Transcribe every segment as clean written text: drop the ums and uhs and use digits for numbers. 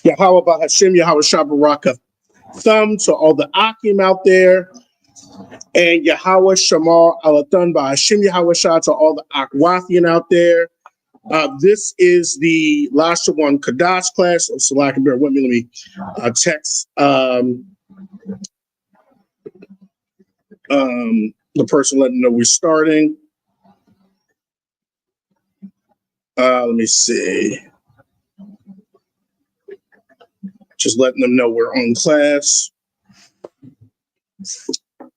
Yahweh Bahashim, Yahweh Shabaraka. Thumb to all the Akim out there. And Yahweh Shamar Alathan Bahashim, Yahweh Shah to all the Akwathian out there. This is the Lashawan Qadash class. So I can bear with me. Let me text the person, letting them know we're starting. Let me see. Just letting them know we're on class.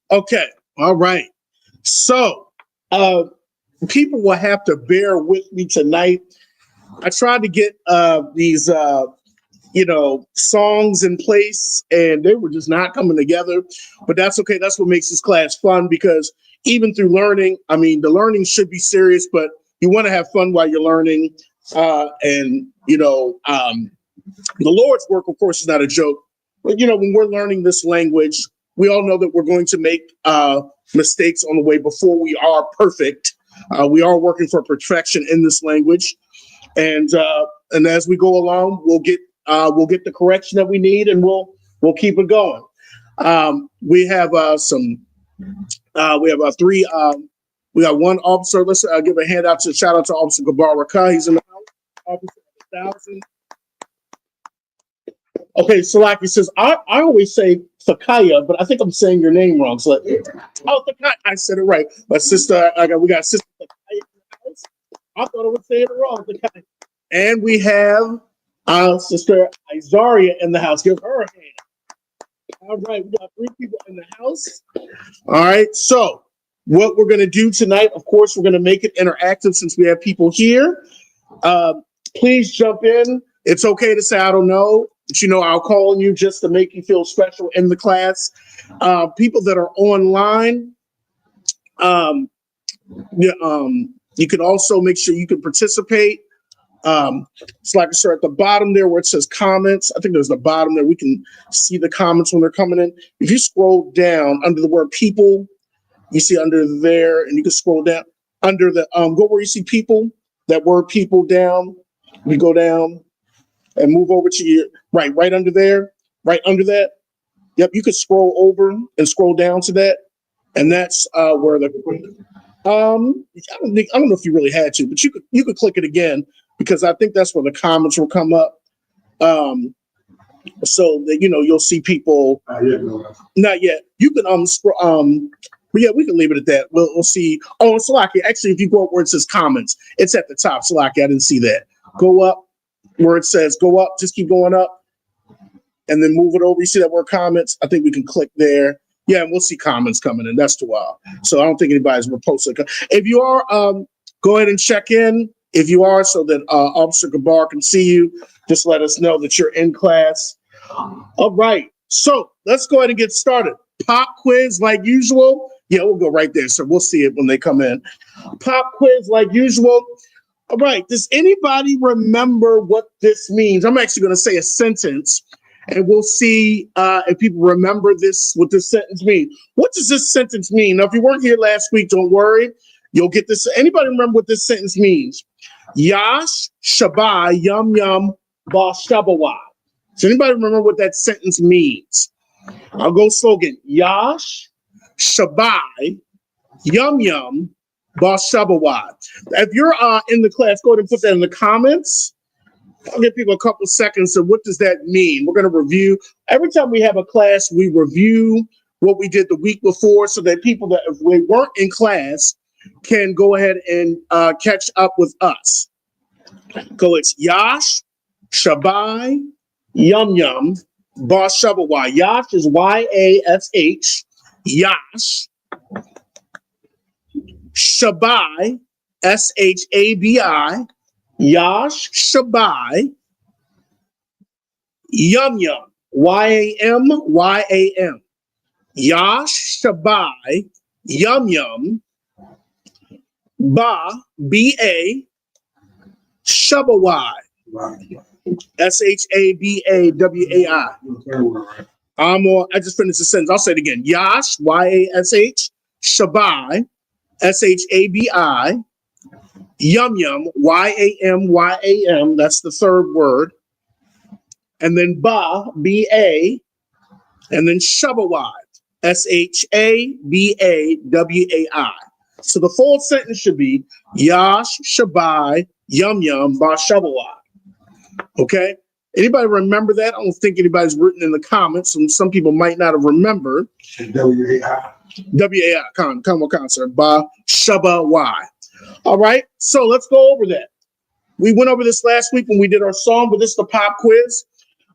Okay. All right. So people will have to bear with me tonight. I tried to get these songs in place, and they were just not coming together. But that's okay. That's what makes this class fun, because even through learning, I mean, the learning should be serious, but you want to have fun while you're learning. The Lord's work, of course, is not a joke. But, when we're learning this language, we all know that we're going to make mistakes on the way before we are perfect. We are working for perfection in this language. And as we go along, we'll get the correction that we need, and we'll keep it going. We have three. We got one officer. Let's give a shout out to Officer Gabaraka. He's in the house. Officer 1,000. Okay, Salaki says, I always say Thakaya, but I think I'm saying your name wrong. So, Thakaya, I said it right. But sister, we got sister Thakaya in the house. I thought I was saying it wrong, Thakaya. And we have sister Izaria in the house. Give her a hand. All right, we got 3 people in the house. All right, so what we're going to do tonight, of course, we're going to make it interactive since we have people here. Please jump in. It's okay to say, I don't know. But I'll call on you just to make you feel special in the class. People that are online, you can also make sure you can participate. It's like I said at the bottom there where it says comments. I think there's the bottom there. We can see the comments when they're coming in. If you scroll down under the word people, you see under there, and you can scroll down under the go where you see people, that word people down. We go down and move over to your right under there, right under that. Yep, you could scroll over and scroll down to that, and that's where the I don't know if you really had to, but you could click it again, because I think that's where the comments will come up. So that you'll see people. Not yet. You can but yeah, we can leave it at that. We'll see. Oh, Salaki, actually, if you go up where it says comments, it's at the top. Salaki, I didn't see that. Go up where it says go up, just keep going up, and then move it over. You see that word comments? I think we can click there. Yeah, and we'll see comments coming in. That's too wild. So I don't think anybody's posted. If you are, go ahead and check in. If you are, so that Officer Gabar can see you, just let us know that you're in class. All right. So let's go ahead and get started. Pop quiz like usual. Yeah, we'll go right there. So we'll see it when they come in. Pop quiz like usual. All right. Does anybody remember what this means? I'm actually going to say a sentence, and we'll see if people remember what this sentence means. What does this sentence mean? Now, if you weren't here last week, don't worry. You'll get this. Anybody remember what this sentence means? Yash, Shabai, Yum Yum, Ba Shabawai. Does anybody remember what that sentence means? I'll go slogan. Yash, Shabai, Yum Yum, Ba Shabawai. If you're in the class, go ahead and put that in the comments. I'll give people a couple seconds. So what does that mean? We're going to review. Every time we have a class, we review what we did the week before, so that people that if we weren't in class can go ahead and catch up with us. So it's Yash, Shabai, Yum Yum, Ba Shabawai. Yash is Y-A-S-H. Yash. Shabai, S-H-A-B-I. Yash, Shabai. Yum Yum, Y-A-M, Y-A-M. Yash, Shabai, Yum Yum. Ba, B-A, Shabawai. Shabawai. I just finished the sentence. I'll say it again. Yash, Y-A-S-H, Shabai, S-H-A-B-I, Yum Yum, Y-A-M, that's the third word. And then Ba, B-A, and then Shabawai, S-H-A-B-A-W-A-I. So the full sentence should be Yash, Shabai, Yum Yum, Ba Shabawai. Okay? Anybody remember that? I don't think anybody's written in the comments, and some people might not have remembered. W-A-I. W-A-I, common concert, Ba Shabawai. All right, so let's go over that. We went over this last week when we did our song, but this is the pop quiz.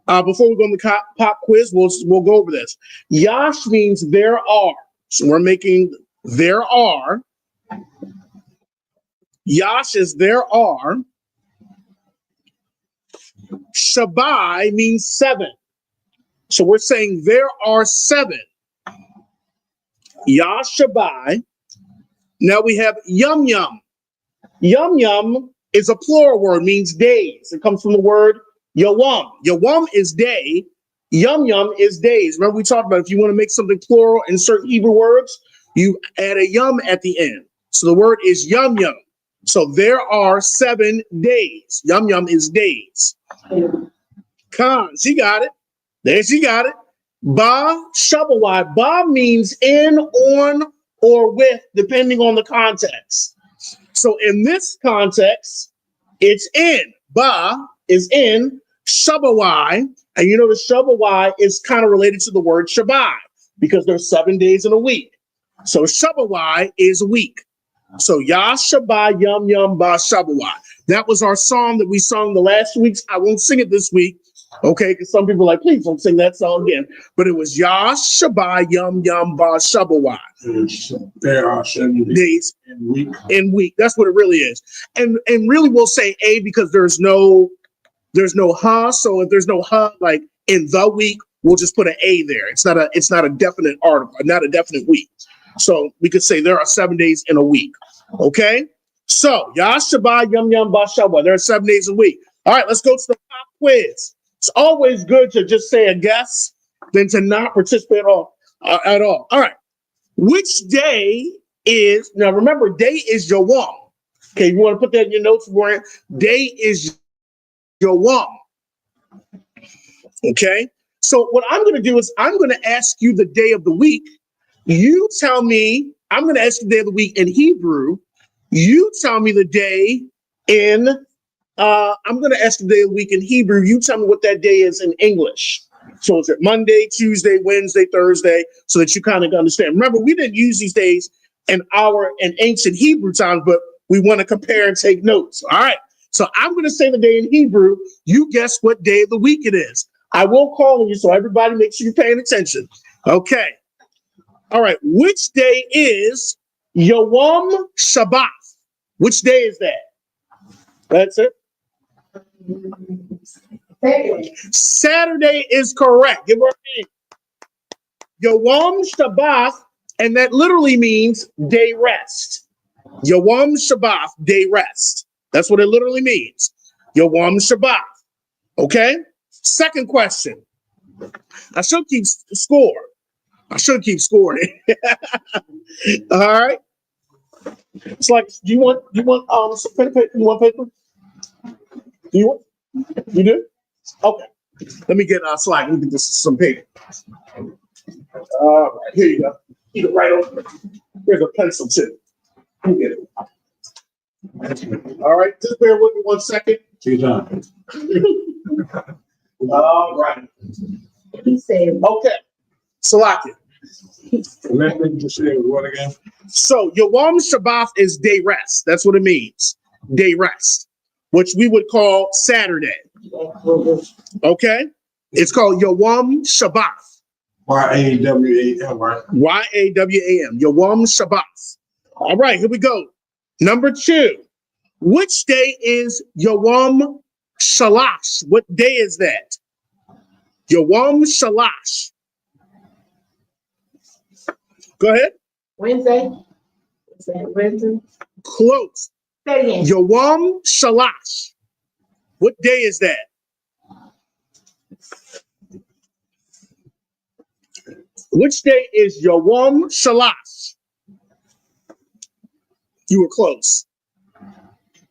Before we go on the pop quiz, we'll go over this. Yash means there are. So we're making there are. Yash is there are. Shabai means 7. So we're saying there are 7. Yash Shabai. Now we have Yum Yum. Yum Yum is a plural word, means days. It comes from the word Yawam. Yawam is day. Yum Yum is days. Remember we talked about if you want to make something plural in certain Hebrew words, you add a yum at the end. So the word is Yum Yum. So there are 7 days. Yum Yum is days. Khan, she got it. There she got it. Ba Shabawai. Ba means in, on, or with, depending on the context. So in this context, it's in. Ba is in. Shabawai. And you know the Shabawai is kind of related to the word Shabbai because there's 7 days in a week. So Shabawai is a week. So Ya Shabbai Yum Yum Ba Shabawai. That was our song that we sung the last week. I won't sing it this week, okay? Because some people are like, please don't sing that song again. But it was Ya Shabbai Yum Yum Ba Shabawai. There are 7 days in week. That's what it really is. And really we'll say a because there's no ha. So if there's no ha, like in the week, we'll just put an a there. It's not a definite article, not a definite week. So we could say there are 7 days in a week. Okay? So Ya Shabbai Yum Yum Ba Shabbai. There are 7 days a week. All right, let's go to the pop quiz. It's always good to just say a guess than to not participate at all. All right. Which day is, now remember, day is Yawam. Okay, you want to put that in your notes, Brian? Day is Yawam. Okay, so what I'm going to do is I'm going to ask you the day of the week. You tell me, I'm going to ask you the day of the week in Hebrew. You tell me the day in, I'm going to ask you the day of the week in Hebrew. You tell me what that day is in English. So is it Monday, Tuesday, Wednesday, Thursday, so that you kind of understand. Remember, we didn't use these days in ancient Hebrew times, but we want to compare and take notes. All right. So I'm going to say the day in Hebrew. You guess what day of the week it is. I will call on you, so everybody make sure you're paying attention. Okay. All right. Which day is Yawam Shabbat? Which day is that? That's it. Saturday is correct. Give her a name. Yawam Shabbat, and that literally means day rest. Yawam Shabbat, day rest. That's what it literally means. Yawam Shabbat. Okay? Second question. I should keep score. I should keep scoring. All right. It's like, do you want some paper? You want paper? Do you want? You do? Okay. Let me get Slack. Let me get this some paper. All right, here you go. Keep it right over. Here's a pencil too. You get it. All right, just bear with me 1 second. Take your time. All right. He said, okay. Salaki. Let me just say what again? So Yawam Shabbat is day rest. That's what it means. Day rest, which we would call Saturday. Okay? It's called Yawam Shabbat. Y-A-W-A-M, right? Y-A-W-A-M. Yawam Shabbat. All right, here we go. Number 2. Which day is Yawam Shalash? What day is that? Yawam Shalash. Go ahead. Wednesday. Is that Wednesday? Close. Say it again. Yawam Shalash. What day is that? Which day is Yom Shalash? You were close.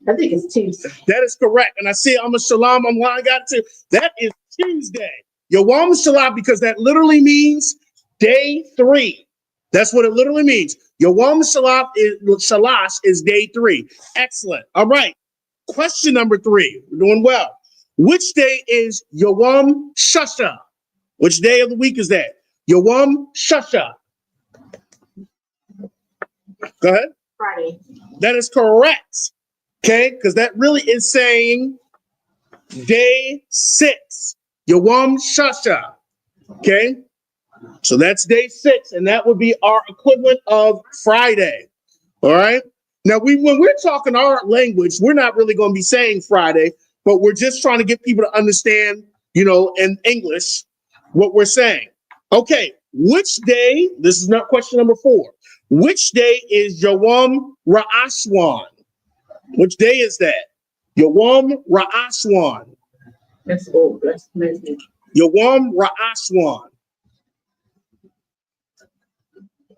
I think it's Tuesday. That is correct. And I see I'm a Shalom, I'm lying, got to. That is Tuesday. Yom Shalash, because that literally means day 3. That's what it literally means. Yom Shalash is day 3. Excellent. All right. Question number 3. We're doing well. Which day is Yom Shasha? Which day of the week is that? Yom Shasha. Go ahead. Friday. That is correct. Okay, because that really is saying day 6. Yom Shasha. Okay, so that's day 6, and that would be our equivalent of Friday. All right. Now, when we're talking our language, we're not really going to be saying Friday, but we're just trying to get people to understand, in English, what we're saying. Okay, which day? This is not question number 4. Which day is Yom Ra'ashwan? Which day is that? Yom Ra'ashwan. That's old. That's amazing. Yom Ra'ashwan.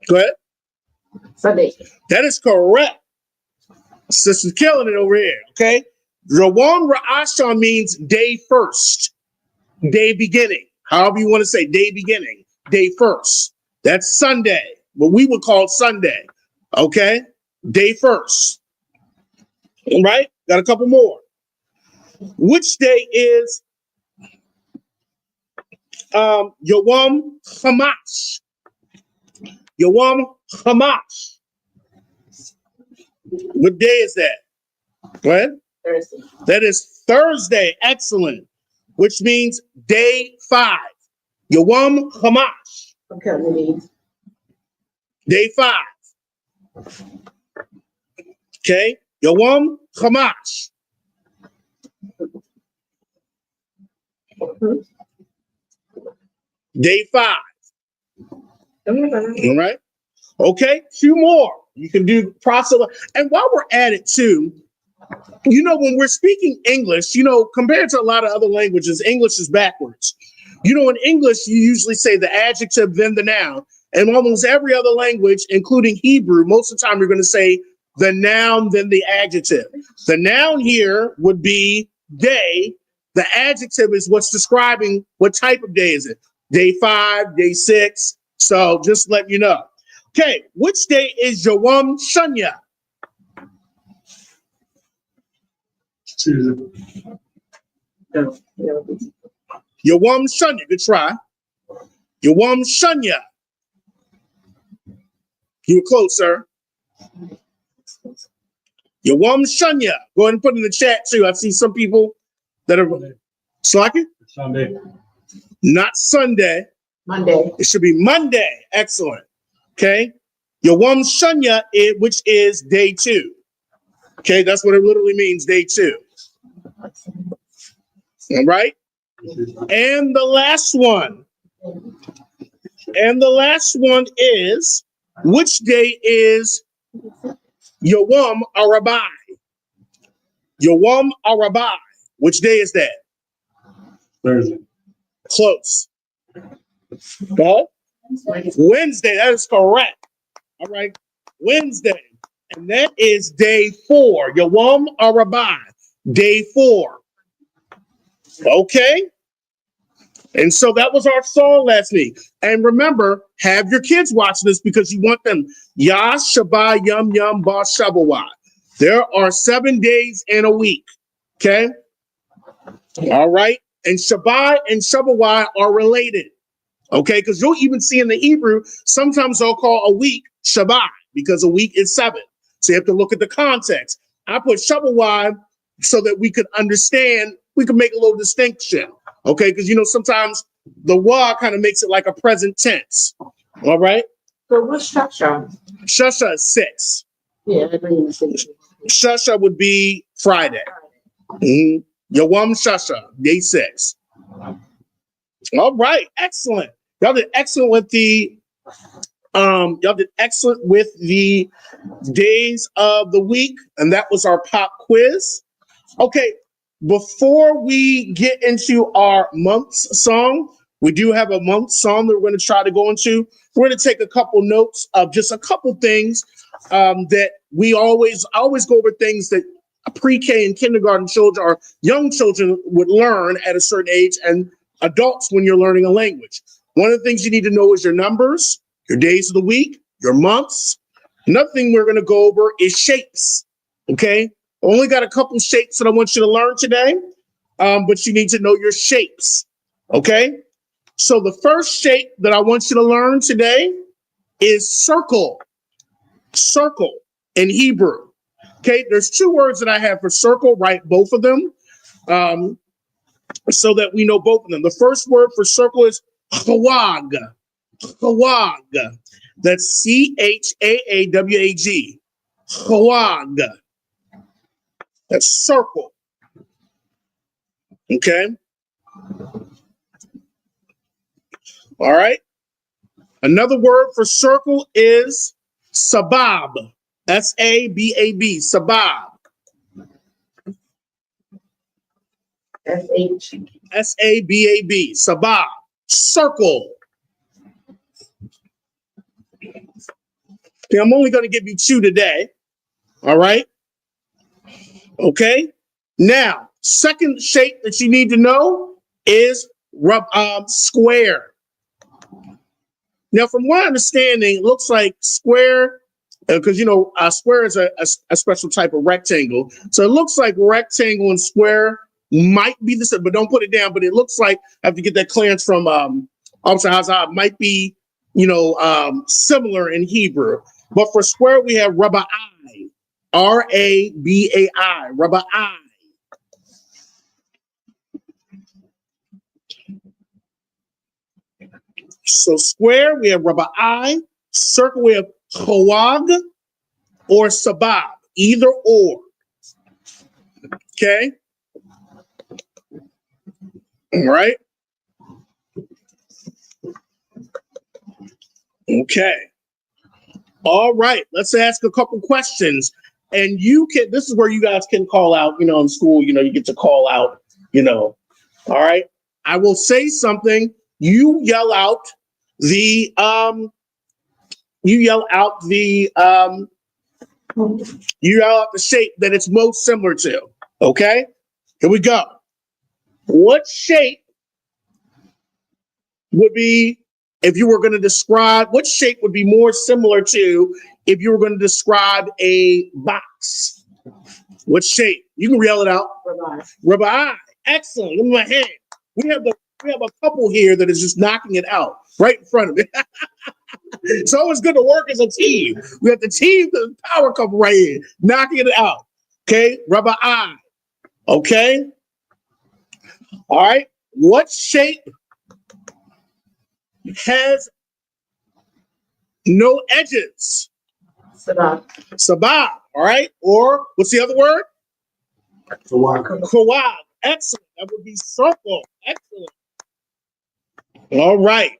Go ahead. Sunday. That is correct. Sister's killing it over here. Okay. Yom Ra'ashwan means day 1st, day beginning. However you want to say day beginning, day 1st. That's Sunday. What we would call Sunday. Okay. Day 1st. All right. Got a couple more. Which day is Yom Hamash? Yom Hamash. What day is that? Go ahead. Thursday. That is Thursday. Excellent. Which means day 5. Yom Hamash. Okay, we need. Day 5. Okay. Yom Hamash. Day 5. All right. Okay. 2 more. You can do proselyte. And while we're at it too, when we're speaking English, compared to a lot of other languages, English is backwards. In English, you usually say the adjective, then the noun. And almost every other language, including Hebrew, most of the time you're going to say the noun, then the adjective. The noun here would be day. The adjective is what's describing what type of day is it. Day 5, day 6. So just let you know. Okay, which day is Yom Shanya? Tuesday. Yom Shanya. Good try. Yom Shanya. You were close, sir. Yom Shanya. Go ahead and put in the chat too. I see some people that are slacking. Sunday. Not Sunday. Monday. It should be Monday. Excellent. Okay. Yom Shanya, which is day 2. Okay, that's what it literally means, day 2. All right. And the last one. Is, which day is Yom Arabai? Yom Arabai. Which day is that? Thursday. Close. Okay. Wednesday. That is correct. All right. Wednesday. And that is day 4. Yom Arabai. Day 4. Okay. And so that was our song last week. And remember, have your kids watch this because you want them. Yah Shabbat Yum Yum Ba Shabbat. There are 7 days in a week. Okay. All right. And Shabbat and Shabbat are related. Okay. Because you'll even see in the Hebrew, sometimes they'll call a week Shabbat because a week is 7. So you have to look at the context. I put Shabbat so that we could understand, we could make a little distinction. Okay, because sometimes the wa kind of makes it like a present tense. All right. So what's Shasha? Shasha is 6. Yeah, I agree. Shasha would be Friday. Mm-hmm. Yom Shasha, day 6. All right, excellent. Y'all did excellent with the days of the week, and that was our pop quiz. Okay, before we get into our month's song, we do have a month song that we're going to try to go into. We're going to take a couple notes of just a couple things that we always go over things that pre-K and kindergarten children or young children would learn at a certain age, and adults when you're learning a language. One of the things you need to know is your numbers, your days of the week, your months. Another thing we're going to go over is shapes. Okay, only got a couple shapes that I want you to learn today, but you need to know your shapes. Okay, so the first shape that I want you to learn today is circle. Circle in Hebrew. Okay, there's two words that I have for circle. Write both of them so that we know both of them. The first word for circle is chawag. Chawag. That's Chaawag. Chawag. That's circle. Okay. All right. Another word for circle is sabab. S-A-B-A-B. Sabab. S-H. S-A-B-A-B. Sabab. Circle. Okay, I'm only going to give you two today. All right. Okay. Now, second shape that you need to know is square. Now, from my understanding, it looks like square, because square is a special type of rectangle. So it looks like rectangle and square might be the same, but don't put it down. But it looks like I have to get that clearance from Officer Hazard. Might be similar in Hebrew. But for square, we have Rabai. R-A-B-A-I. Rabai. So square, we have Rabai. Circle, we have chawag or sabab. Either or. Okay? All right? Okay. All right. Let's ask a couple questions. And this is where you guys can call out, in school, you get to call out, all right. I will say something. You yell out the shape that it's most similar to. Okay. Here we go. What shape would be, if you were going to describe, what shape would be more similar to if you were going to describe a box? What shape? You can yell it out. Rabai. Excellent. Give me my hand. We have a couple here that is just knocking it out right in front of me. It's always good to work as a team. We have the team, the power couple right here, knocking it out. Okay, Rabai. Okay. All right. What shape has no edges? Sabab. Sabab. All right. Or what's the other word? Kawab. Excellent. That would be circle. Excellent. All right.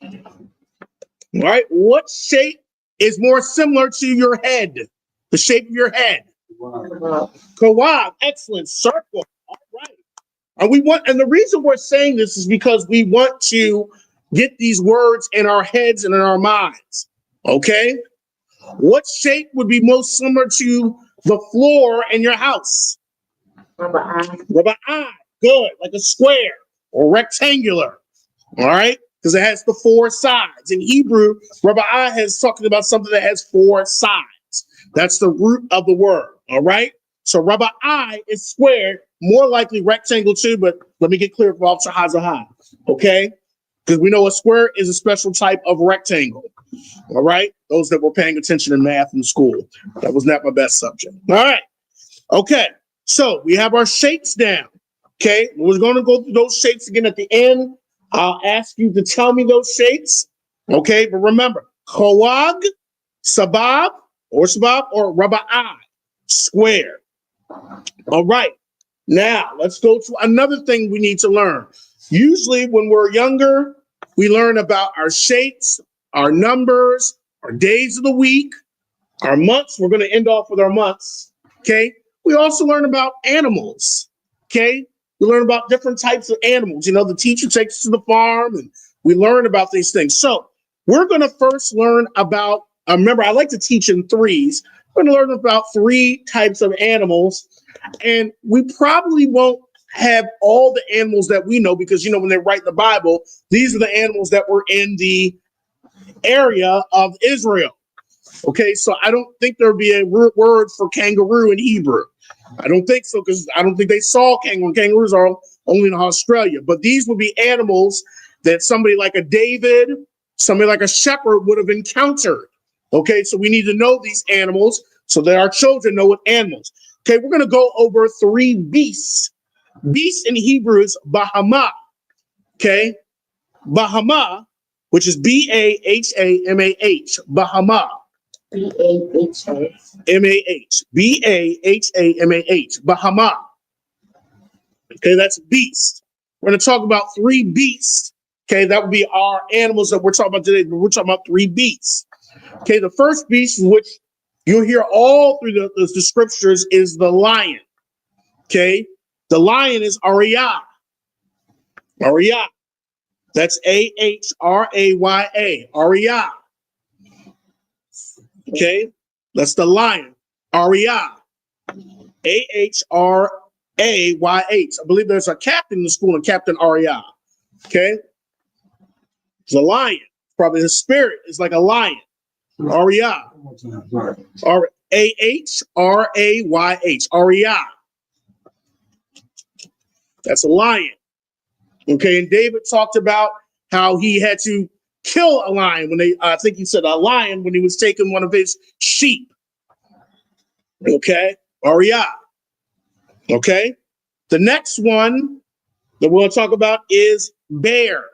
All right. What shape is more similar to your head? The shape of your head. Kawab. Excellent. Circle. All right. And the reason we're saying this is because we want to get these words in our heads and in our minds. Okay. What shape would be most similar to the floor in your house? Rabai. Good. Like a square or rectangular. All right. Because it has the four sides. In Hebrew, Rabai is talking about something that has four sides. That's the root of the word. All right. So Rabai is square, more likely rectangle too, but let me get clear for Officer Hazahai. Okay. Because we know a square is a special type of rectangle. All right. Those that were paying attention in math in school. That was not my best subject. All right. Okay. So we have our shapes down. Okay. We're going to go through those shapes again at the end. I'll ask you to tell me those shapes. Okay. But remember, Chawag, Sabab, or Rabai, square. All right. Now let's go to another thing we need to learn. Usually when we're younger, we learn about our shapes, our numbers, our days of the week, our months. We're going to end off with our months. Okay. we also learn about animals. Okay. We learn about different types of animals. You know, the teacher takes us to the farm and we learn about these things. So we're going to first learn about, remember, I like to teach in threes. We're going to learn about 3 types of animals. And we probably won't have all the animals that we know because, you know, when they write the Bible, these are the animals that were in the area of Israel. Okay, so I don't think there'll be a word for kangaroo in Hebrew. I don't think so because I don't think they saw kangaroo. Kangaroos are only in Australia. But these would be animals that somebody like a David, somebody like a shepherd would have encountered. Okay, so we need to know these animals so that our children know what animals. Okay, we're going to go over 3 beasts. Beast in Hebrew is Bahama. Okay, Bahama, which is B-A-H-A-M-A-H. Bahama. B-A-H-A. B-A-H-A-M-A-H. Bahama. Okay, that's beast. We're going to talk about 3 beasts. Okay, that would be our animals that we're talking about today. We're talking about 3 beasts. Okay, the first beast, which you'll hear all through the scriptures, is the lion. Okay, the lion is Ariyah. Ariyah. That's A-H-R-A-Y-A. Ariyah. Okay, that's the lion. Ariyah. A-H-R-A-Y-H. I believe there's a captain in the school, and Captain Ariyah. Okay, it's a lion. Probably his spirit is like a lion. Ariyah. A-H-R-A-Y-H. Ariyah. That's a lion. Okay, and David talked about how he had to kill a lion when I think he said a lion when he was taking one of his sheep. Okay, Ariyah. Okay, the next one that we're going to talk about is bear.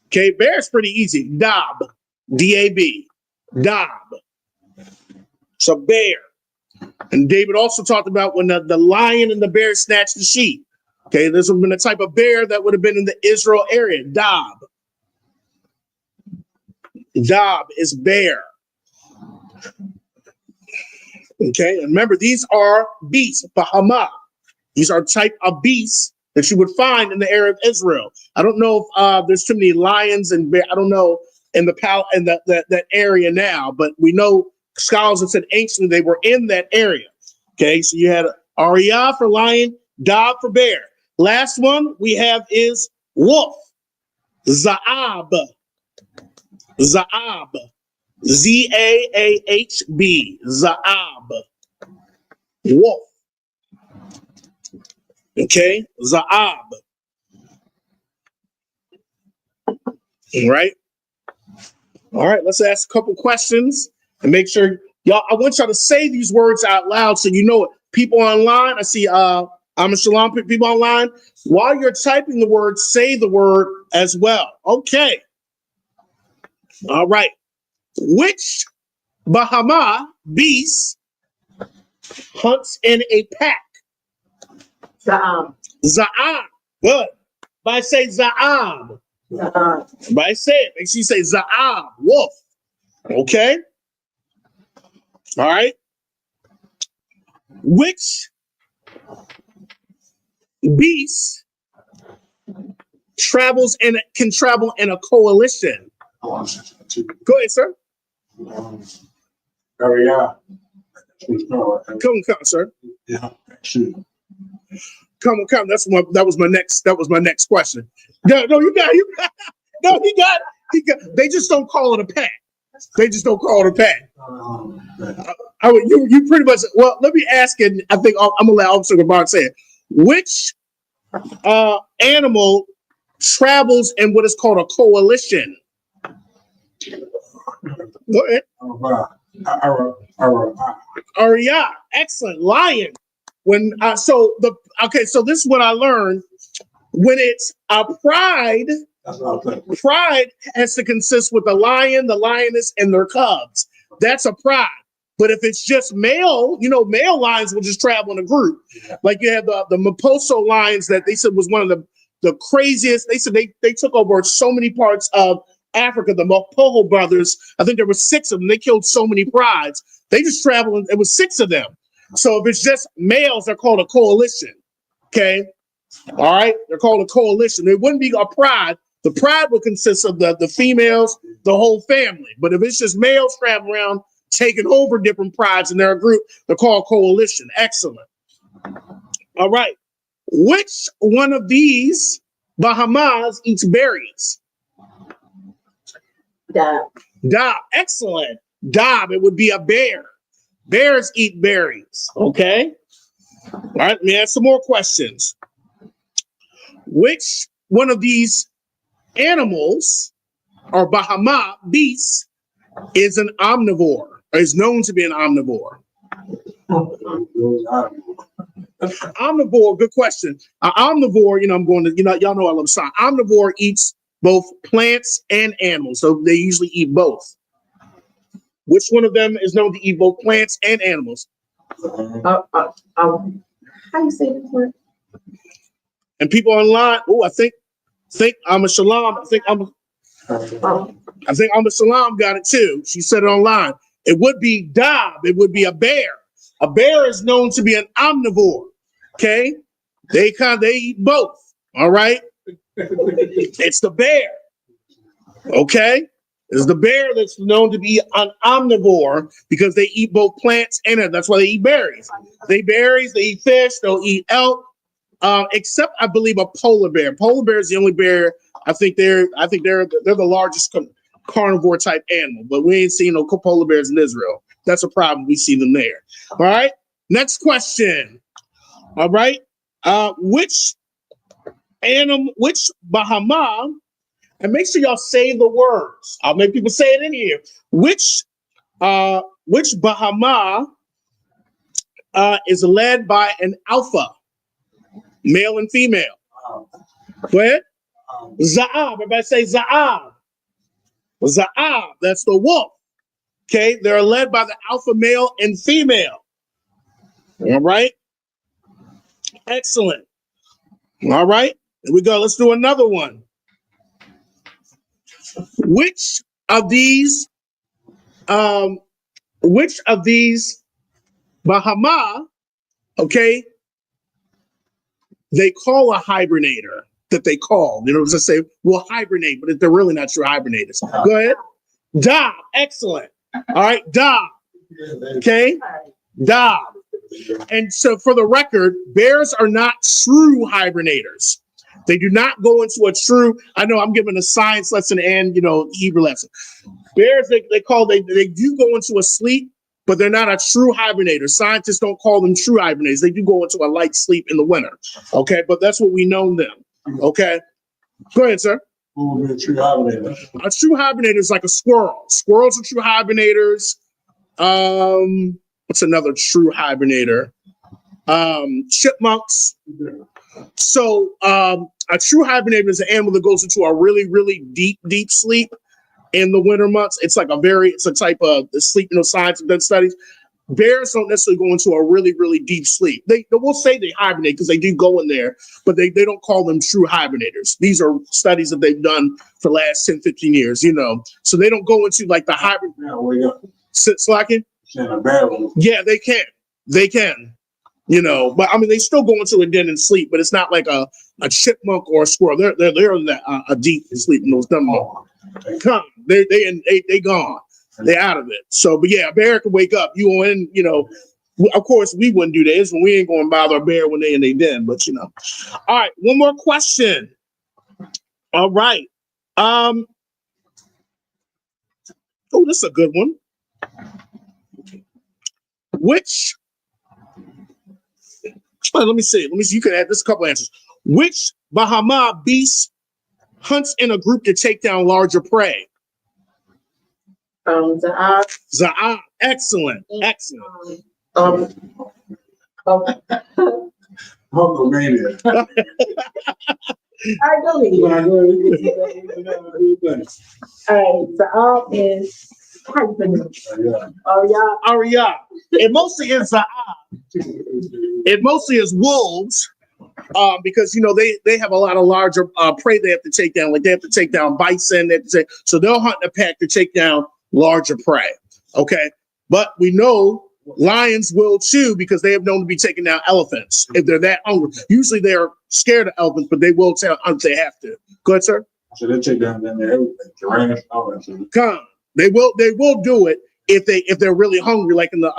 Okay, bear is pretty easy. Dab. D-A-B. Dab. So bear. And David also talked about when the lion and the bear snatched the sheep. Okay, this would have been a type of bear that would have been in the Israel area. Dab. Dab is bear. Okay, and remember, these are beasts, Bahama. These are type of beasts that you would find in the area of Israel. I don't know if there's too many lions and bear. I don't know in that area now, but we know scholars have said anciently they were in that area. Okay, so you had Ariyah for lion, Dab for bear. Last one we have is wolf. Zaab. Zaab. Z-A-A-H-B. Zaab. Wolf. Okay, Zaab. All right. All right, let's ask a couple questions and make sure y'all, I want y'all to say these words out loud so you know it. People online, I see I'm a Shalom people online. While you're typing the word, say the word as well. Okay. All right. Which Bahama beast hunts in a pack? Za'am. Za'am. Good. If I say Za'am, Za'am. if I say it, make sure you say Za'am, wolf. Okay. All right. Which beast can travel in a coalition? Go ahead, sir. Ariyah. Come, sir. Yeah, shoot. Come. That was my next question. No, you got. No, he got. They just don't call it a pack. They just don't call it a pack. You pretty much. Well, let me ask it. I think I'm gonna let Officer Gabbard say it. Which animal travels in what is called a coalition? Go ahead. Ariyah. Excellent. Lion. So this is what I learned. When it's a pride has to consist with the lion, the lioness, and their cubs. That's a pride. But if it's just male, male lions will just travel in a group. Like you have the Maposo lions that they said was one of the craziest. They said they took over so many parts of Africa. The Mapoho brothers, I think there were 6 of them. They killed so many prides. They just traveled. It was 6 of them. So if it's just males, they're called a coalition. Okay. All right. They're called a coalition. It wouldn't be a pride. The pride would consist of the females, the whole family. But if it's just males traveling around taking over different prides and they're a group, they're called coalition. Excellent. All right. Which one of these Bahamas eats berries? Dab. Dob. Excellent. Dob. It would be a bear. Bears eat berries. Okay. All right. Let me ask some more questions. Which one of these animals or Bahama beasts is an omnivore or is known to be an omnivore? Omnivore, good question. Omnivore, I'm going to, y'all know I love science. Omnivore eats both plants and animals, so they usually eat both. Which one of them is known to eat both plants and animals? How you say this word? And people online, I think I'm a Shalom. I think I'm a Shalom got it too. She said it online. It would be Dob. It would be a bear. A bear is known to be an omnivore. Okay, they eat both. All right, it's the bear. Okay, it's the bear that's known to be an omnivore because they eat both plants and that's why they eat berries. They eat fish. They'll eat elk. Except I believe a polar bear. Polar bear is the only bear. I think they're the largest carnivore type animal, but we ain't seen no polar bears in Israel. That's a problem. We see them there. All right. Next question. All right. Which Bahama, and make sure y'all say the words. I'll make people say it in here. Which Bahama is led by an alpha, male and female? Go ahead. Za'ab. Everybody say Za'ab. Za'ab. That's the wolf. Okay. They're led by the alpha male and female. All right. Excellent. All right. Here we go. Let's do another one. Which of these Bahama, okay, they call a hibernator that they call. Just say, we'll hibernate, but they're really not true hibernators. Go ahead. Dob. Excellent. All right. Dob. Okay. Dob. And so for the record, bears are not true hibernators. They do not go into a true, I know I'm giving a science lesson and, Hebrew lesson. Bears, they do go into a sleep, but they're not a true hibernator. Scientists don't call them true hibernators. They do go into a light sleep in the winter. Okay, but that's what we know them. Okay, go ahead, sir. Who would be a true hibernator? A true hibernator is like a squirrel. Squirrels are true hibernators. What's another true hibernator? Chipmunks. So a true hibernator is an animal that goes into a really, really deep sleep in the winter months. It's a type of sleep, science have done studies. Bears don't necessarily go into a really, really deep sleep. They will say they hibernate because they do go in there, but they don't call them true hibernators. These are studies that they've done for the last 10, 15 years, So they don't go into like the hibernate. Slacking? Yeah, they can. They can. But they still go into a den and sleep, but it's not like a chipmunk or a squirrel. They're a deep sleep in those dumb. They gone. They're out of it. So, but yeah, a bear can wake up. You in, of course we wouldn't do this when we ain't going to bother a bear when they in their den, but All right, one more question. All right. Oh, this is a good one. Let me see. You can add this a couple answers. Which Bahama beast hunts in a group to take down larger prey? Za'ab. Za'ab. Excellent. Hulkamania. I know it. All right, Za'ab is Arya. It mostly is Za'ab. It mostly is wolves. Because they have a lot of larger prey they have to take down. Like they have to take down bison. So they'll hunt in a pack to take down larger prey. Okay, but we know Lions will too, because they have known to be taking down elephants if they're that hungry. Usually they're scared of elephants, but they will tell if they have to. Go ahead, sir. So they take down there everything, giraffes, all that shit. Come. They will do it if they're really hungry, like in the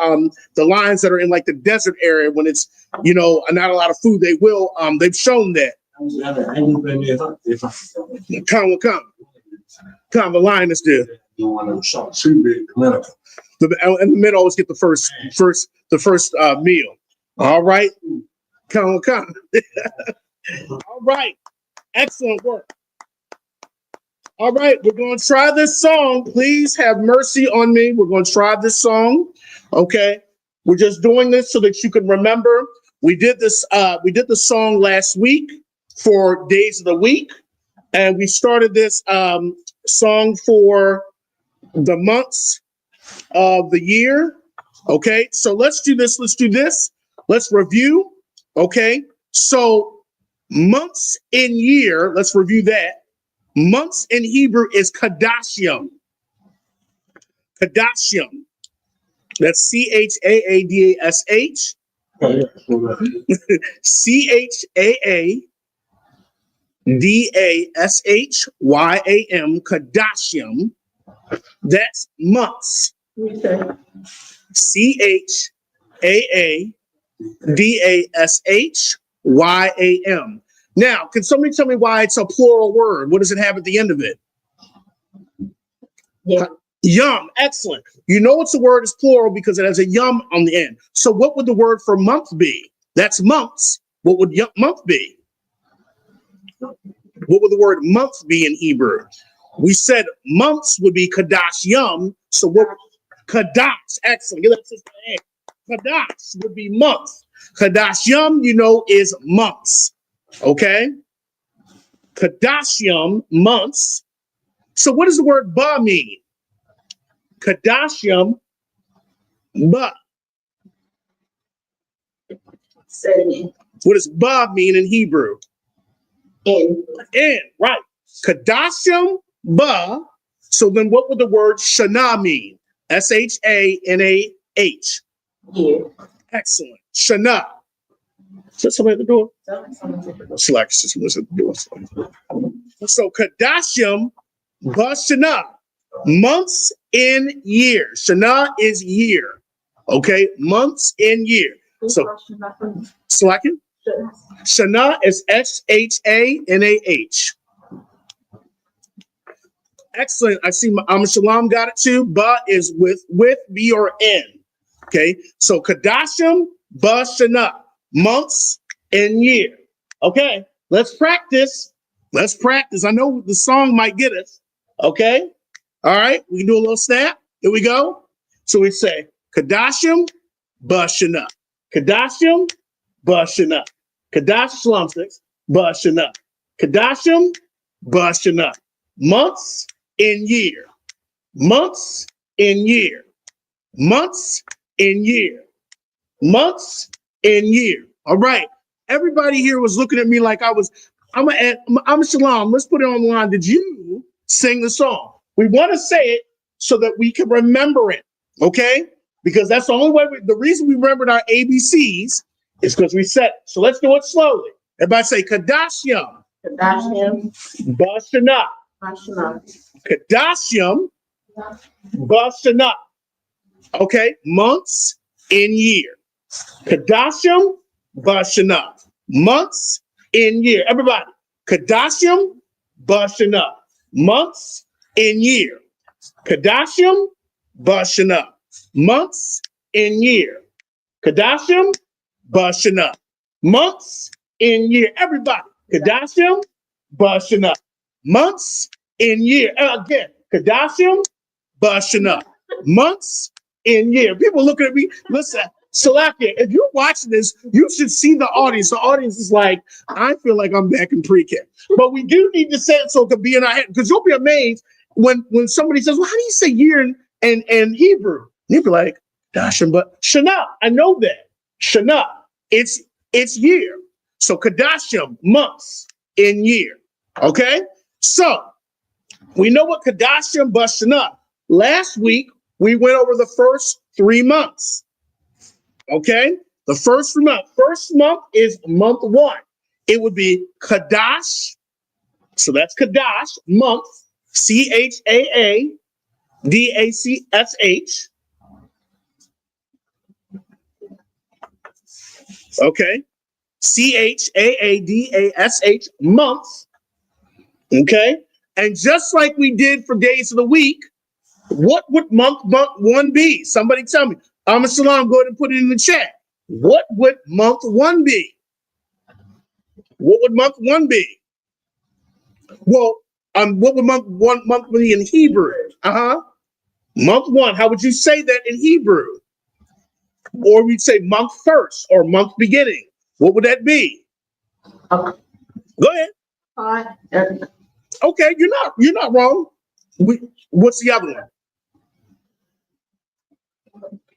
lions that are in like the desert area when it's not a lot of food. They will. They've shown that. Everything they hunt. Come. The lioness do. You want to shot too big, And the men always get the first meal. All right. Come. All right. Excellent work. All right, we're going to try this song. Please have mercy on me. We're going to try this song. Okay. We're just doing this so that you can remember. We did this. We did the song last week for Days of the Week, and we started this song for the months of the year. Okay. So let's do this. Let's review. Okay. So months in year. Let's review that. Months in Hebrew is Qadashim. Qadashim. That's Chaaadash. Chaaadashym. Qadashim. That's months. Chaaadashym. Now, can somebody tell me why it's a plural word? What does it have at the end of it? Yeah. Yum. Excellent. You know it's a word is plural because it has a yum on the end. So what would the word for month be? That's months. What would month be? What would the word month be in Hebrew? We said months would be Qadash Yum. So what? Qadash. Excellent. Qadash would be month. Qadash Yum, is months. Okay. Qadashim, months. So what does the word ba mean? Qadashim, ba. What does ba mean in Hebrew? In, right. Qadashim, ba. So then what would the word Shana mean? Shanah. year. Excellent. Shana. Is that somebody at the door? Slack system is at the door. So Qadashim, ba Shana. Months in year. Shana is year. Okay, months in year. So slacking. Shana is Shanah. Excellent. I see Shalom got it too. Ba is with B or N. Okay, so Qadashim, ba Shana. Months and year. Okay, let's practice. I know the song might get us. Okay. All right. We can do a little snap. Here we go. So we say Qadashim, ba Shana. Qadashim, ba Shana. Qadash Shalom 6, ba Shana. Qadashim, ba Shana. Months in year. Months in year. Months in year. Months in year. All right. Everybody here was looking at me like I'm Shalom. Let's put it on the line. Did you sing the song? We want to say it so that we can remember it. Okay? Because that's the only way. The reason we remembered our ABCs is because we said it. So let's do it slowly. Everybody say Qadashim. Qadashim, ba Shana. Shana. Qadashim, ba Shana. Okay? Months in year. Qadashim, ba Shana. Months in year. Everybody. Qadashim, ba Shana. Months in year. Qadashim, ba Shana. Months in year. Qadashim, ba Shana. Months in year. Everybody. Qadashim, ba Shana. Months in year. Again. Qadashim, ba Shana. Months in year. People looking at me. Listen. Salakia, if you're watching this, you should see the audience. The audience is like, I feel like I'm back in pre-K. But we do need to say it so it can be in our head. Because you'll be amazed when somebody says, well, how do you say year in Hebrew? You'll be like, Qadashim, but Shana. I know that. Shana. It's year. So Qadashim, months in year. Okay? So we know what Qadashim, but Shana. Last week, we went over the first 3 months. Okay, the first month. First month is month 1. It would be Qadash. So that's Qadash month. Chaadash. Okay, Chaadash month. Okay, and just like we did for days of the week, what would month 1 be? Somebody tell me. Salam, go ahead and put it in the chat. What would month 1 be? What would month 1 be? Well, what would month be in Hebrew? Month 1. How would you say that in Hebrew? Or we'd say month first or month beginning. What would that be? Okay. Go ahead. Okay, you're not wrong. What's the other one?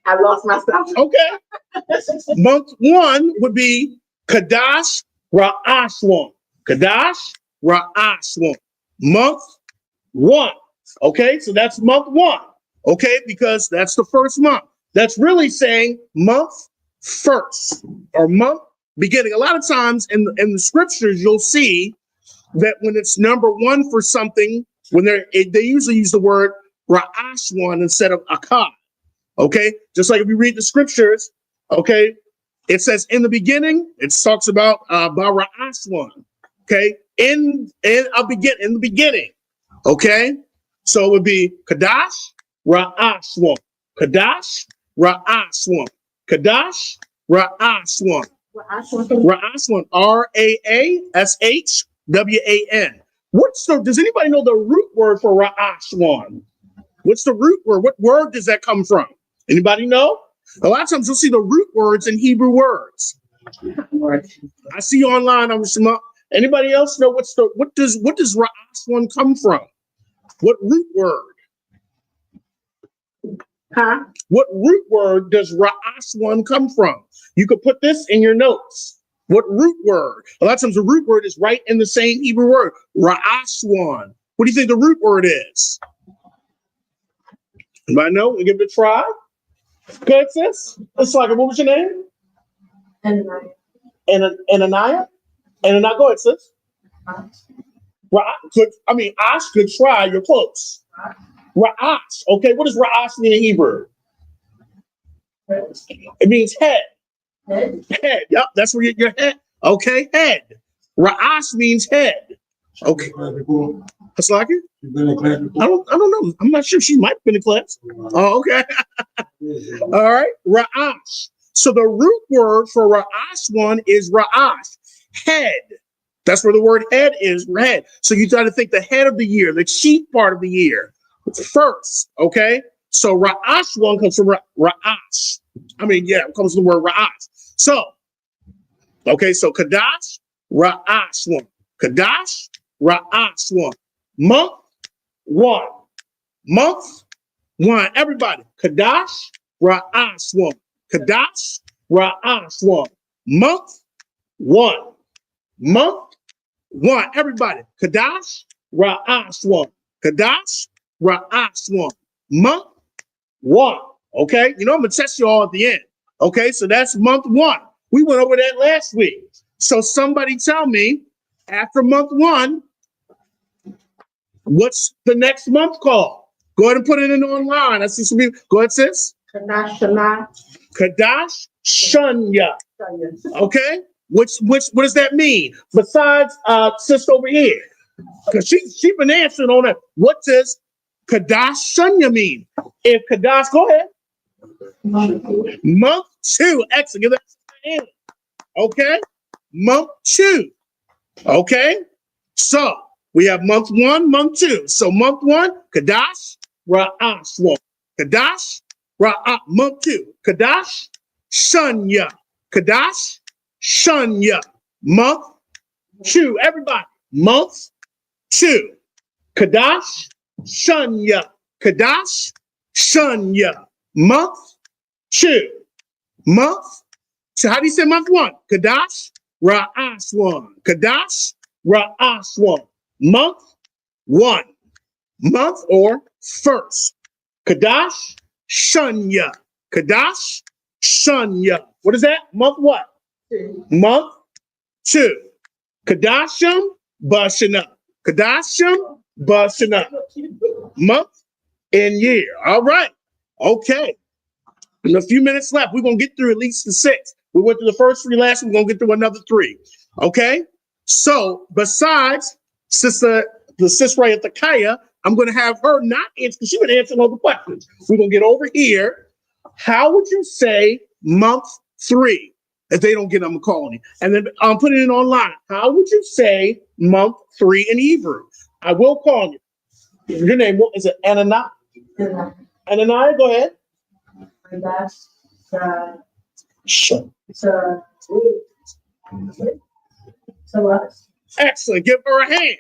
I lost myself. Okay. Month 1 would be Qadash Ra'ashwan. Qadash Ra'ashwan. Month 1. Okay, so that's month 1. Okay, because that's the first month. That's really saying month first or month beginning. A lot of times in the scriptures, you'll see that when it's number 1 for something, when they usually use the word Ra'ashwan instead of Akkad. Okay, just like if you read the scriptures, okay, it says in the beginning, it talks about Ra'ashwan. Okay, in the beginning. Okay, so it would be Qadash Ra'ashwan. Qadash Ra'ashwan. Qadash Ra'ashwan. Ra'ashwan. Raashwan. Does anybody know the root word for Ra'ashwan? What's the root word? What word does that come from? Anybody know? A lot of times you'll see the root words in Hebrew words. I see online. Anybody else know what does Ra'ashwan come from? What root word? What root word does Ra'ashwan come from? You could put this in your notes. What root word? A lot of times the root word is right in the same Hebrew word. Ra'ashwan. What do you think the root word is? Anybody know? We'll give it a try. Go ahead, sis. It's like, what was your name? Ananiah. Ananiah? Ananiah, go ahead, sis. Ash could try. You're close. Ra'ash. Okay, what does Ra'ash mean in Hebrew? It means head. Head. Yep, that's where your head. Okay, head. Ra'ash means head. Okay. That's like it? You've been in class before? I don't know. I'm not sure. She might have been in class. Oh, okay. All right. Ra'ash. So the root word for Ra'ashwan is Ra'ash. Head. That's where the word head is. Head. So you try to think the head of the year, the chief part of the year. First. Okay. So Ra'ashwan comes from Ra'ash. It comes from the word Ra'ash. So, okay. So Qadash, Ra'ashwan. Qadash, Ra'ashwan. Month 1. Month 1. Everybody. Qadash, Ra'ashwan. Qadash, Ra'ashwan. Month 1. Month 1. Everybody. Qadash, Ra'ashwan. Qadash, Ra'ashwan. Month 1. Okay. I'm going to test you all at the end. Okay. So that's month 1. We went over that last week. So somebody tell me, after month 1, what's the next month called? Go ahead and put it in online. I see some people. Go ahead, sis. Qadash Shanya. Okay. What does that mean? Besides sis over here, because she been answering on that. What does Qadash Shanya mean? If Qadash, go ahead. Month 2. Excellent. Give that hand. Okay. Month 2. Okay. So we have month 1, month 2. So month 1, Qadash Ra'ashwan. Qadash Ra'ah. Month 2, Qadash Shanya. Qadash Shanya. Month 2. Everybody. Month 2. Qadash Shanya. Qadash Shanya. Month 2. Month. So how do you say month 1? Qadash Ra'ashwan. Qadash Ra'ashwan. Month 1. Month or first. Qadash Shanya. Qadash Shunya. What is that? Month what? 2. Month 2. Qadashim Bashana. Qadashim Bashana. Month and year. All right. Okay. In a few minutes left, we're going to get through at least the 6. We went through the first 3 last, we're going to get through another 3. Okay? So, besides the sister right at the Kaya, I'm going to have her not answer, because she's been answering all the questions. We're going to get over here. How would you say month 3? If they don't get them, I'm calling you. And then I'm putting it online. How would you say month 3 in Hebrew? I will call you. Your name, what is it? Ananiah? Ananiah, go ahead. Sure. Excellent. Give her a hand.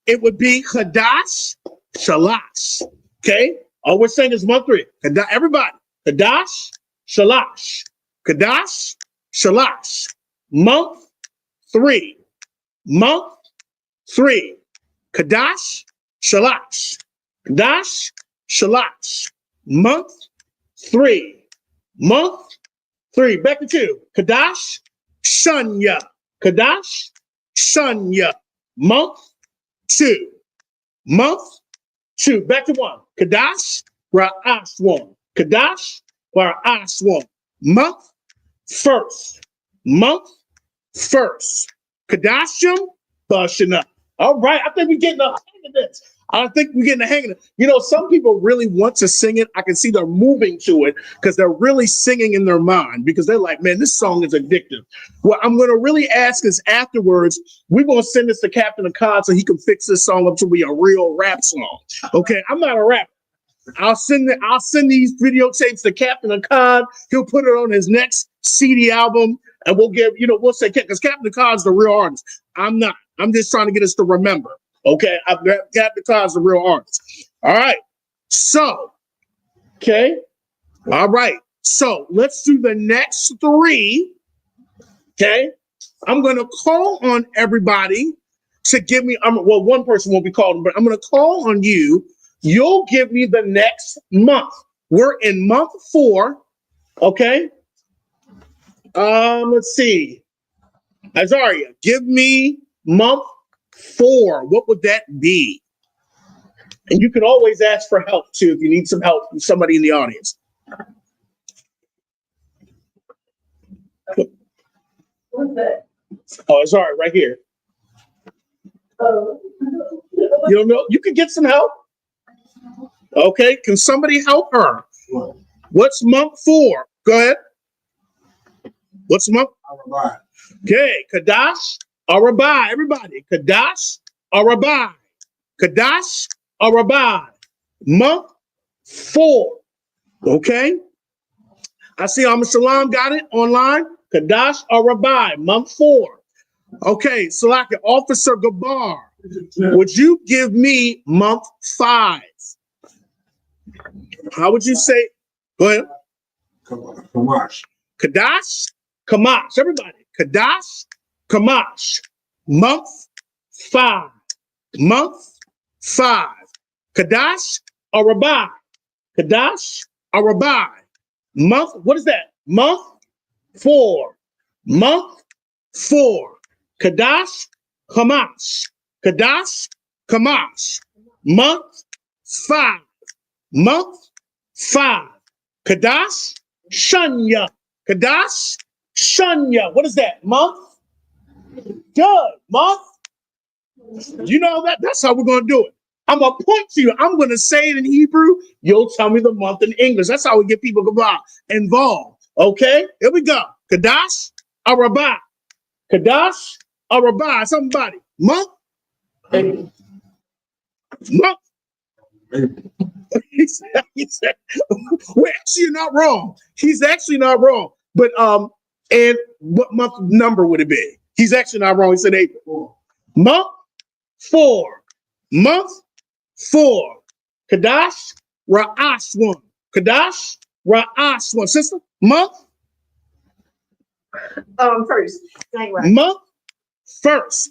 It would be Qadash Shalash. Okay? All we're saying is month 3. Everybody. Qadash Shalash. Qadash Shalash. Month 3. Month 3. Qadash Shalash. Qadash Shalash. Month 3. Month 3. Back to 2. Qadash Shunya. Qadash Shunya. Month 2. Month 2. Back to 1. Qadash Ra'aswan. Qadash Ra'aswan. Month 1st. Month 1st. Qadashim Bashana. All right. I think we're getting the hang of this. You know, some people really want to sing it. I can see they're moving to it because they're really singing in their mind because they're like, man, this song is addictive. What I'm going to really ask is afterwards, we're going to send this to Captain Akkad so he can fix this song up to be a real rap song. Okay, I'm not a rapper. I'll send these videotapes to Captain Akkad. He'll put it on his next CD album, and we'll say, because Captain Akkad's the real artist. I'm not. I'm just trying to get us to remember. Okay, I've got the cause of real artists. All right. So, okay. All right. So let's do the next 3. Okay. I'm going to call on everybody to give me, one person won't be called, but I'm going to call on you. You'll give me the next month. We're in month 4. Okay. Let's see. Azaria, give me month 4. What would that be? And you can always ask for help too if you need some help from somebody in the audience. What's that? Oh, it's all right here. Oh. You don't know? You can get some help. Okay, can somebody help her? What's month 4? Go ahead. What's month? Okay, Qadash Arabai. Everybody, Qadash Arabai. Qadash Arabai. Month 4. Okay. I see Shalom got it online. Qadash Arabai. Month 4. Okay, Salaka, Officer Gabar. Would you give me month 5? How would you say? Go ahead. Kamash. Qadash Kamash. Everybody. Qadash Kamash. Month 5. Month 5. Qadash Arabai. Qadash Arabai. Month. What is that? Month 4. Month 4. Qadash Kamash. Qadash Kamash. Month 5. Month 5. Qadash Shunya. Qadash Shunya. What is that? Month? Good. Month? You know that? That's how we're going to do it. I'm going to point to you. I'm going to say it in Hebrew. You'll tell me the month in English. That's how we get people involved. Okay? Here we go. Qadash Arabai. Qadash Arabai. Somebody. Month? Month? He said, well, actually, you're not wrong. He's actually not wrong. But, and what month number would it be? He's actually not wrong. He said April. Month 4. Month 4. Qadash Ra'aswan. Qadash Ra'aswan. Sister, month? First. Right. Month 1st.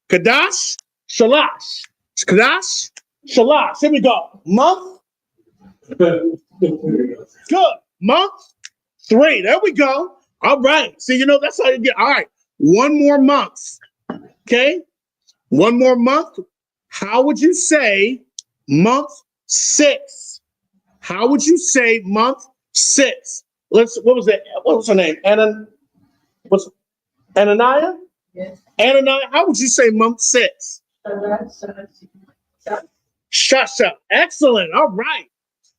Qadash Shalash. Qadash Shalash. Here we go. Month. Good. Month 3. There we go. All right. So, that's how you get. All right. One more month. Okay. One more month. How would you say month 6? How would you say month 6? What was that? What was her name? Ananiah? Yes. Ananiah, how would you say month 6? Shasha. Excellent. All right.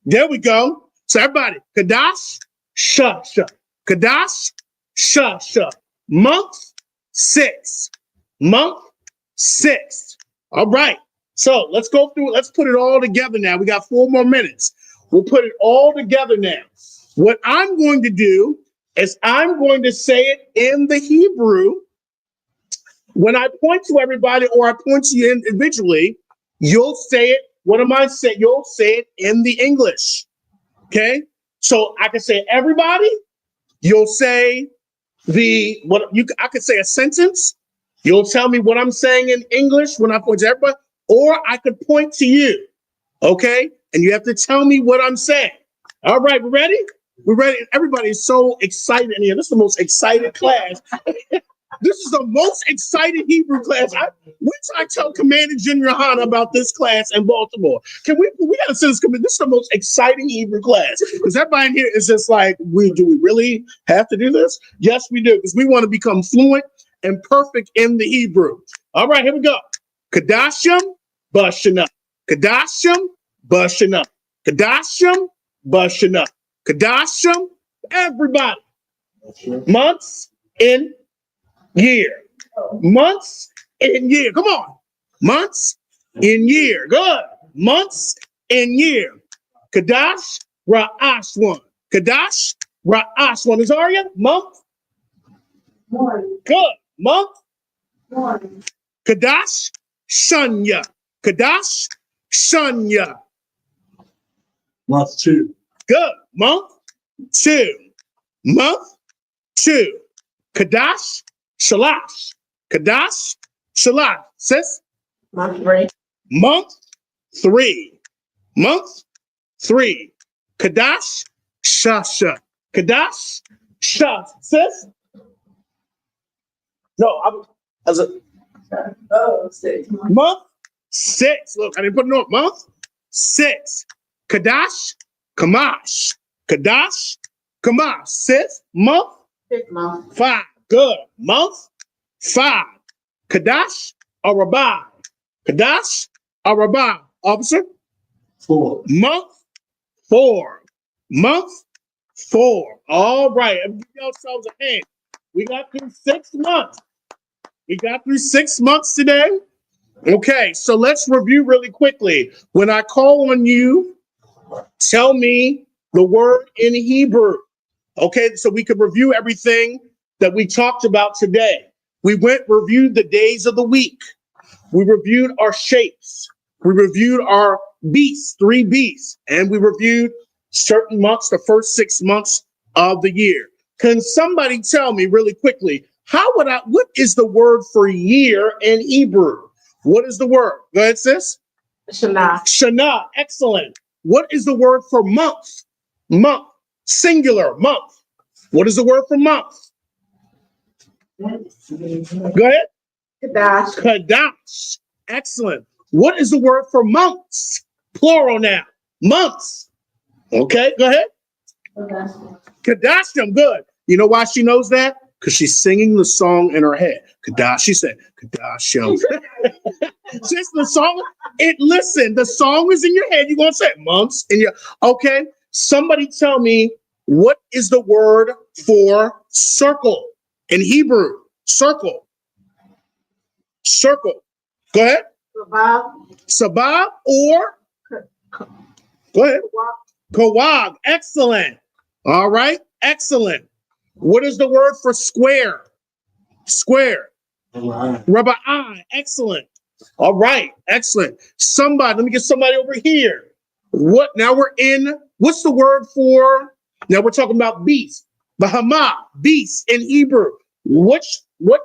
There we go. So everybody, Qadash, Shasha. Qadash, Shasha. Month 6. Month 6. All right. So let's go through. Let's put it all together now. We got 4 more minutes. We'll put it all together now. What I'm going to do is I'm going to say it in the Hebrew. When I point to everybody or I point to you individually, you'll say it. What am I saying? You'll say it in the English. Okay. So I can say everybody. You'll say I could say a sentence. You'll tell me what I'm saying in English when I point to everybody, or I could point to you. Okay. And you have to tell me what I'm saying. All right. We're ready? We're ready. Everybody is so excited in here. This is the most excited class. This is the most excited Hebrew class. Wait till I tell Commander Junior Hanna about this class in Baltimore. We got to send this committee. This is the most exciting Hebrew class. Because everybody in here is just like, do we really have to do this? Yes, we do. Because we want to become fluent and perfect in the Hebrew. All right, here we go. Qadashim, Bashana. Qadashim, Bashana. Qadashim, Bashana. Qadashim, everybody. Months in year. Months in year. Come on. Months in year. Good. Months in year. Qadash, Ra'ashwan. Qadash, Ra'ashwan. Azaria, month? 1. Good. Month? 1. Qadash, Shanya. Qadash, Shanya. Month 2. Good. Month 2. Month 2. Qadash, Shalash. Qadash, Shalash. Sis? Month 3. Month 3. Month 3. Qadash, Shasha. Qadash, Shas. Sis? No, Oh, 6. month 6. Look, I didn't put a note. Month 6. Qadash, Kamash. Qadash, Kamash. Sis? Month 5th month. 5. Good. Month 5. Qadash, Arabai. Qadash, Arabai. Officer? 4. Month 4. Month 4. All right. Give yourselves a hand. We got through 6 months. We got through 6 months today. Okay, so let's review really quickly. When I call on you, tell me the word in Hebrew. Okay, so we could review everything that we talked about today. We reviewed the days of the week. We reviewed our shapes. We reviewed our beasts, 3 beasts, and we reviewed certain months, the first 6 months of the year. Can somebody tell me really quickly, what is the word for year in Hebrew? What is the word? Go ahead, sis. Shana. Shana. Excellent. What is the word for month? Month. Singular. Month. What is the word for month? Go ahead. Qadash. Qadash. Excellent. What is the word for months? Plural now. Months. Okay, go ahead. Qadashim. Good. You know why she knows that? Because she's singing the song in her head. Qadash. She said, Qadashim. Since the song, the song is in your head. You're going to say months in your, okay. Somebody tell me, what is the word for circle in Hebrew? Circle. Circle. Go ahead. Sabab or? Go ahead. Kawag. Excellent. All right. Excellent. What is the word for square? Square. Rabbi. Excellent. All right. Excellent. Let me get somebody over here. What's the word for, now we're talking about beast. Bahama, beast in Hebrew. What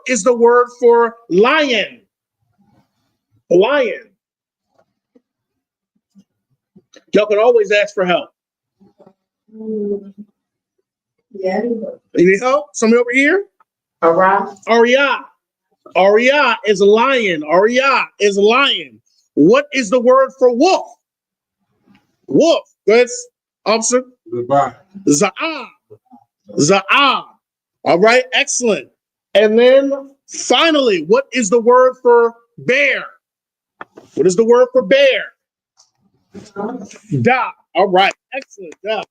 is the word for lion? Lion. Y'all can always ask for help. Yeah. You need help? Somebody over here? Aria. Aria. Aria is a lion. Aria is a lion. What is the word for wolf? Wolf. Good, officer. Goodbye. Za'ah. Za'ah. All right, excellent. And then finally, what is the word for bear? What is the word for bear? Da. All right, excellent. Da.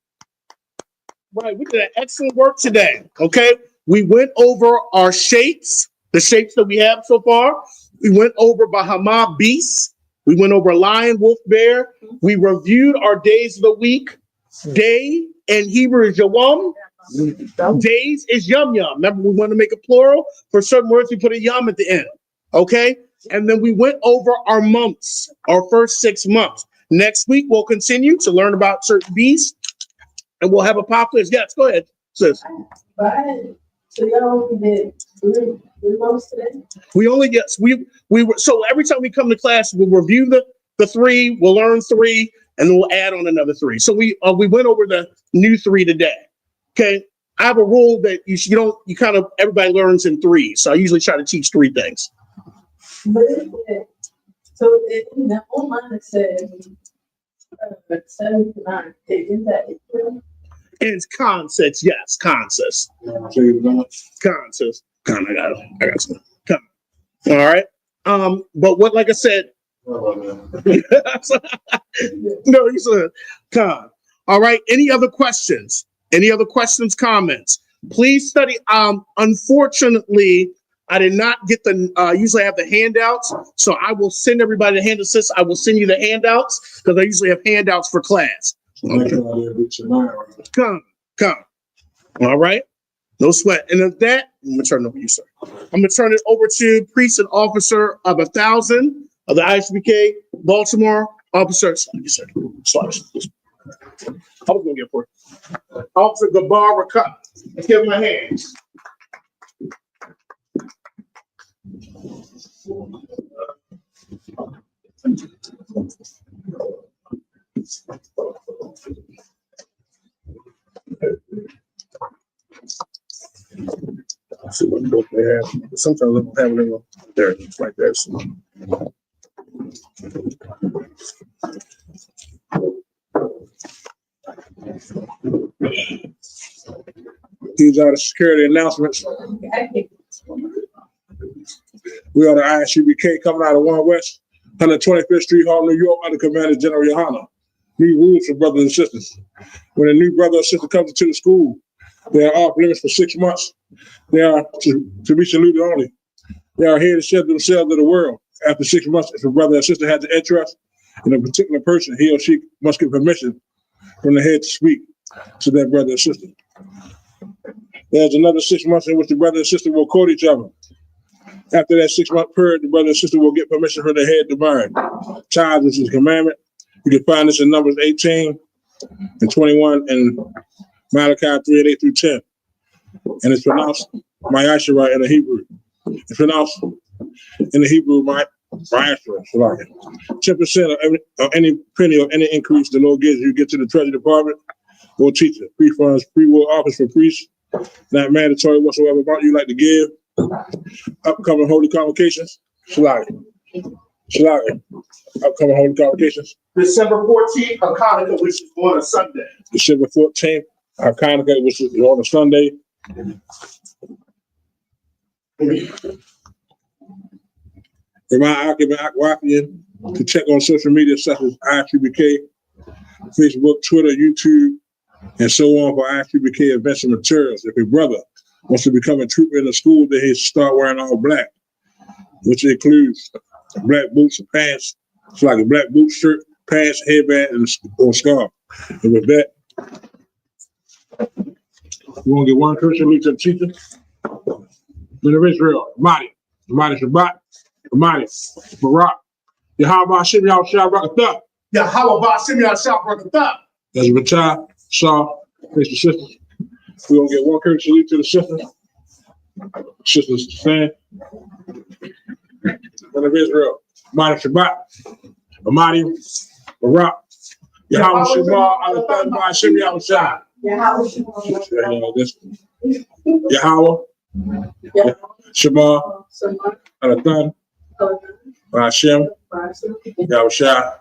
Right, we did an excellent work today. Okay, we went over our shapes, the shapes that we have so far. We went over Bahama beasts. We went over lion, wolf, bear. We reviewed our days of the week. Day in Hebrew is yawam. Days is yum yum. Remember, we want to make a plural. For certain words, we put a yum at the end. Okay? And then we went over our months, our first 6 months. Next week, we'll continue to learn about certain beasts, and we'll have a pop quiz. Yes, go ahead, sis. So y'all only did three months today? We only get, we were, so every time we come to class, we'll review the 3, we'll learn 3, and then we'll add on another 3. So we went over the new 3 today. Okay, I have a rule that you kind of, everybody learns in 3. So I usually try to teach 3 things. But so in the online it says 7 to 9. Is that it? And it's concepts, yes, concepts. Concepts. Con, I got some. Con. All right. But what, like I said, no, you said con. All right. Any other questions? Any other questions, comments? Please study. Unfortunately, I did not get usually I have the handouts. So I will send everybody the handouts. I will send you the handouts because I usually have handouts for class. Okay. Come. All right. No sweat. And of that, I'm going to turn it over to you, sir. I'm going to turn it over to priest and officer of 1,000 of the ISBK, Baltimore, officer. Sir. I was going to get for it. Officer Gabar Rakat. Let's give him a hand. Let's see what book they have. Sometimes they don't have it in there. It's right there. So. These are the security announcements. We are the ISUBK coming out of 1 West, 125th Street, Hall, New York, under Commander General Yohana. New rules for brothers and sisters. When a new brother or sister comes into the school, they are off limits for 6 months. They are to be saluted only. They are here to share themselves to the world. After 6 months, if a brother or sister has an interest in a particular person, he or she must get permission from the head to speak to that brother or sister. There's another 6 months in which the brother and sister will court each other. After that 6 month period, the brother and sister will get permission from the head to marry. Child, which is a commandment. You can find this in Numbers 18 and 21 and Malachi 3:8 through 10. And it's pronounced Mayashara in the Hebrew. It's pronounced in the Hebrew Mayashara. 10% of any penny or any increase the Lord gives you get to the Treasury Department or teacher. Free funds, free will office for priests. Not mandatory whatsoever amount you like to give. Upcoming holy convocations. Shalai. Upcoming holy convocations. December 14th, Hanukkah, which is on a Sunday. December 14th, Hanukkah, which is on a Sunday. Remind Akim and Akwafian to check on social media such as IFBK, Facebook, Twitter, YouTube, and so on for IFBK events and materials. If a brother wants to become a trooper in the school, then he should start wearing all black, which includes black boots and pants. It's like a black boot shirt, pants, headband, or scarf. And with that, we want to get one person lead to the teacher. Men of Israel, Mahdi Shabbat, Mahdi, Barak, Yahweh Hashem Yahshua Barakatah. Yahweh Hashem Yahshua Barakatah. That's Batai, Saw, face the sisters. We're going to get one person salute to the sisters. Sisters stand. Men of Israel, Mahdi Shabbat, Mahdi, Barak, Yahweh Shema, Alatah, Hashem Yahshua. Yeah, how was you? This Yahweh, Yeah. Shema, So, Anathan, Hashem, Yahushua.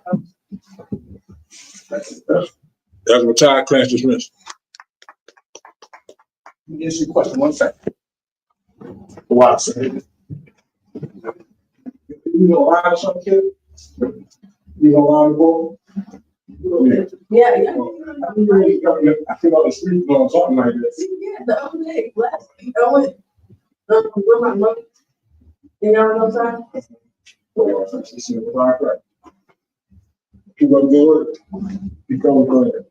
That's what time class dismissed. Let me ask you a question, 1 second. Wow. You know, lie or something, kid? You know, lie to go? yeah, yeah. I feel like the street doing something like this. Yeah, the other day, last week, I went, with my mother. You know what I'm saying? Keep up good work. Keep going good.